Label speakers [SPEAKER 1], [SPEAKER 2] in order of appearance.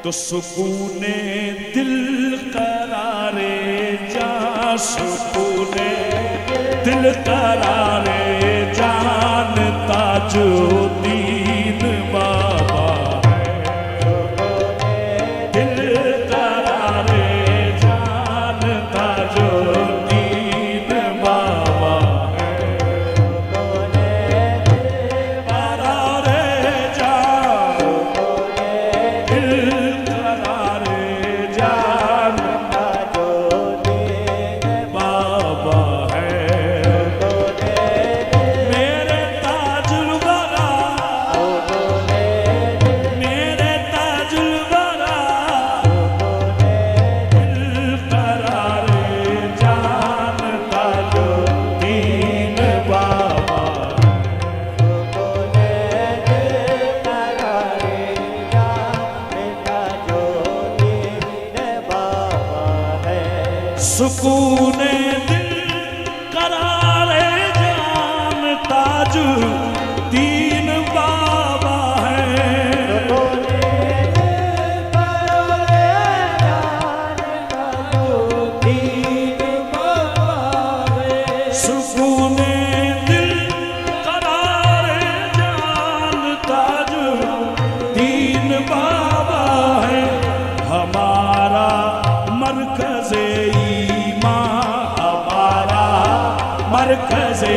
[SPEAKER 1] तो सुकूने दिल करारे जा, सुकूने दिल करारे जान ताजुद्दीन बाबा है। दिल करारे जान ताजुद्दीन बाबा है। करारे जान दिल करारे जान ताजुद्दीन बाबा है। मेरे ताजुल वरा, मेरे ताजुल वरा, दिल करारे जान ताजुद्दीन बाबा। सुकूने दिल करारे जान ताजुद्दीन बाबा है। सुकूने दिल करारे जान ताजुद्दीन बाबा है। हमारा मरकज़े ईमान, हमारा मरकज़े